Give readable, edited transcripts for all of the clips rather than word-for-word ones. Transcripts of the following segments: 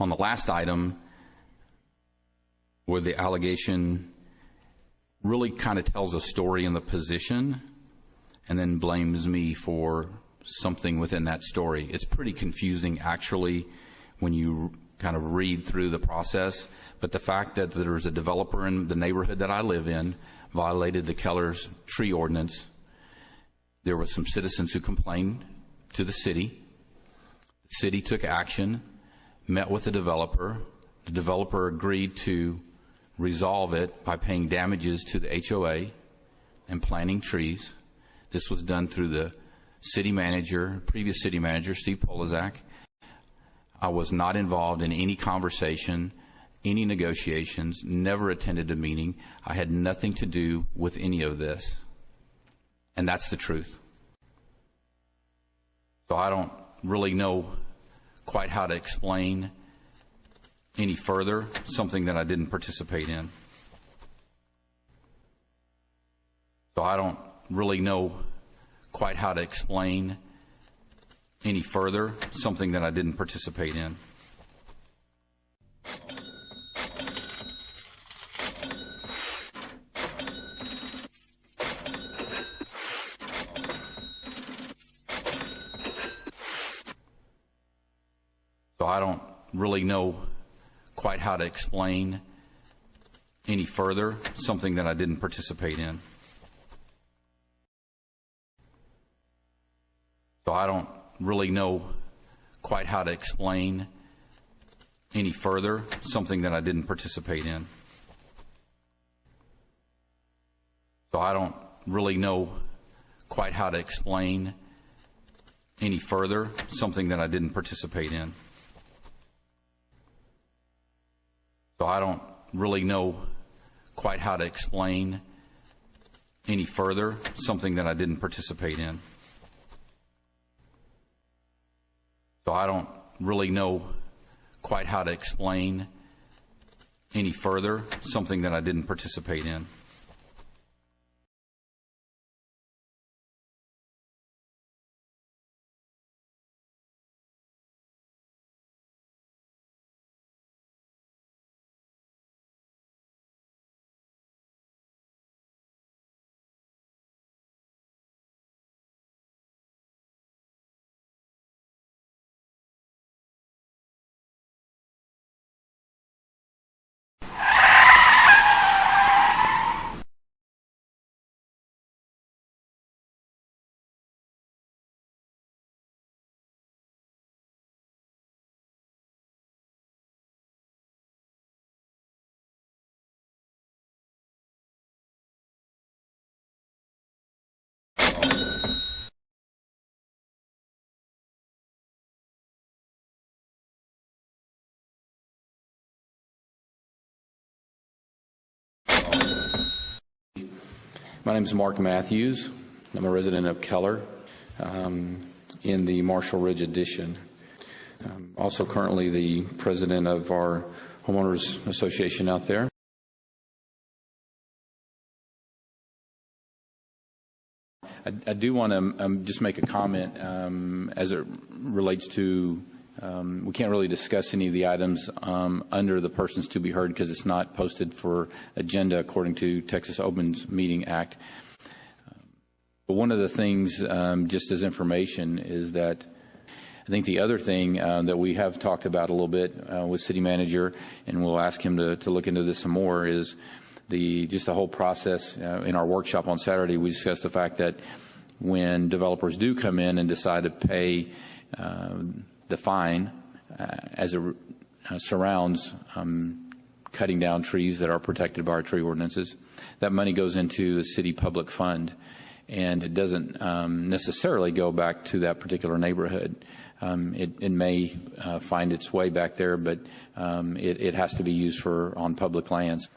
on the last item, where the allegation really kind of tells a story in the position and then blames me for something within that story. It's pretty confusing, actually, when you kind of read through the process. But the fact that there's a developer in the neighborhood that I live in violated the Keller's tree ordinance. There were some citizens who complained to the city. The city took action, met with the developer. The developer agreed to resolve it by paying damages to the HOA and planting trees. This was done through the city manager, previous city manager, Steve Polizak. I was not involved in any conversation, any negotiations, never attended a meeting. I had nothing to do with any of this. And that's the truth. So I don't really know quite how to explain any further something that I didn't participate in. So I don't really know quite how to explain any further something that I didn't participate in. So I don't really know quite how to explain any further something that I didn't participate in. So I don't really know quite how to explain any further something that I didn't participate in. So I don't really know quite how to explain any further something that I didn't participate in. So I don't really know quite how to explain any further something that I didn't participate in. So I don't really know quite how to explain any further something that I didn't participate in. My name is Mark Mathews. I'm a resident of Keller in the Marshall Ridge Addition. Also currently the president of our homeowners association out there. I do want to just make a comment as it relates to we can't really discuss any of the items under the persons to be heard because it's not posted for agenda according to Texas Opens Meeting Act. But one of the things, just as information, is that I think the other thing that we have talked about a little bit with City Manager, and we'll ask him to look into this some more, is just the whole process. In our workshop on Saturday, we discussed the fact that when developers do come in and decide to pay the fine as it surrounds cutting down trees that are protected by our tree ordinances, that money goes into the city public fund, and it doesn't necessarily go back to that particular neighborhood. It may find its way back there, but it has to be used on public lands.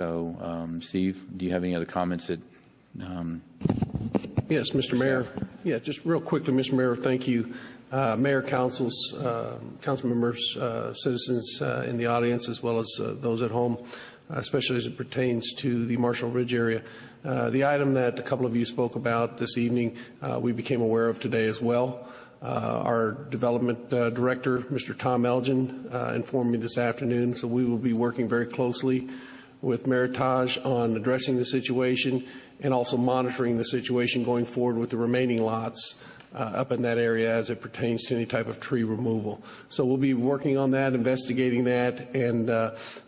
So, Steve, do you have any other comments that? Yes, Mr. Mayor. Yeah, just real quickly, Mr. Mayor, thank you. Mayor, councils, council members, citizens in the audience, as well as those at home, especially as it pertains to the Marshall Ridge area. The item that a couple of you spoke about this evening, we became aware of today as well. Our development director, Mr. Tom Elgin, informed me this afternoon, so we will be working very closely with Meritage on addressing the situation and also monitoring the situation going forward with the remaining lots up in that area as it pertains to any type of tree removal. So we'll be working on that, investigating that, and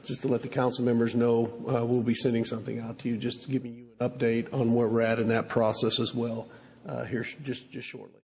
just to let the council members know, we'll be sending something out to you, just giving you an update on where we're at in that process as well here just shortly.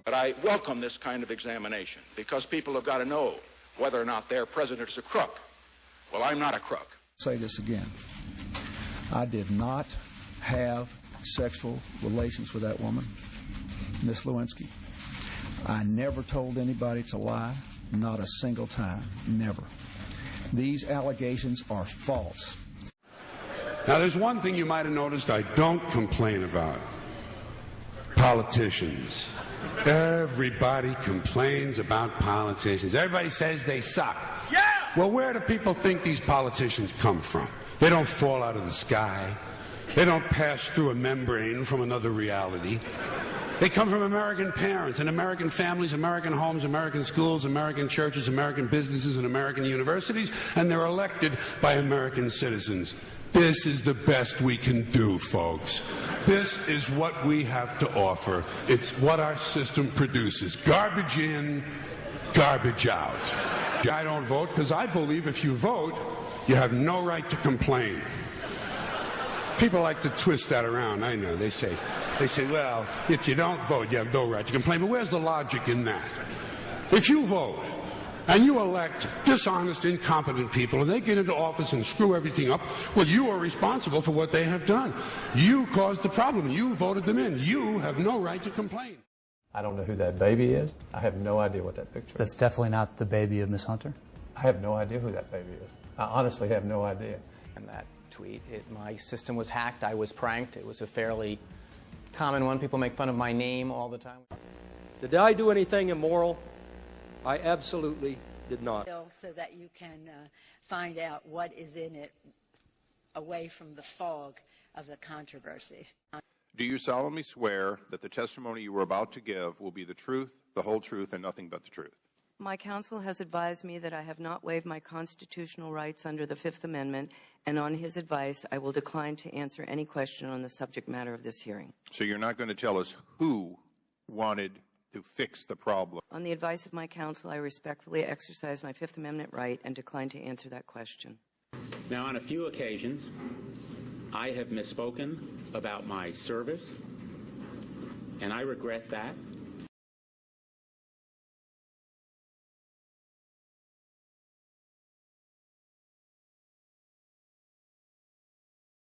I welcome this kind of examination because people have got to know whether or not their president is a crook. Well, I'm not a crook. Say this again. I did not have sexual relations with that woman, Miss Lewinsky. I never told anybody to lie, not a single time, never. These allegations are false. Now, there's one thing you might have noticed I don't complain about. Politicians. Everybody complains about politicians. Everybody says they suck. Yeah! Well, where do people think these politicians come from? They don't fall out of the sky. They don't pass through a membrane from another reality. They come from American parents and American families, American homes, American schools, American churches, American businesses, and American universities, and they're elected by American citizens. This is the best we can do, folks. This is what we have to offer. It's what our system produces. Garbage in, garbage out. I don't vote because I believe if you vote, you have no right to complain. People like to twist that around. I know. They say, well, if you don't vote, you have no right to complain. But where's the logic in that? If you vote and you elect dishonest, incompetent people, and they get into office and screw everything up, well, you are responsible for what they have done. You caused the problem. You voted them in. You have no right to complain. I don't know who that baby is. I have no idea what that picture is. That's definitely not the baby of Miss Hunter. I have no idea who that baby is. I honestly have no idea. And that tweet, my system was hacked. I was pranked. It was a fairly common one. People make fun of my name all the time. Did I do anything immoral? I absolutely did not. So that you can find out what is in it away from the fog of the controversy. Do you solemnly swear that the testimony you are about to give will be the truth, the whole truth, and nothing but the truth? My counsel has advised me that I have not waived my constitutional rights under the Fifth Amendment, and on his advice, I will decline to answer any question on the subject matter of this hearing. So you're not going to tell us who wanted to fix the problem? On the advice of my counsel, I respectfully exercise my Fifth Amendment right and decline to answer that question. Now, on a few occasions, I have misspoken about my service, and I regret that.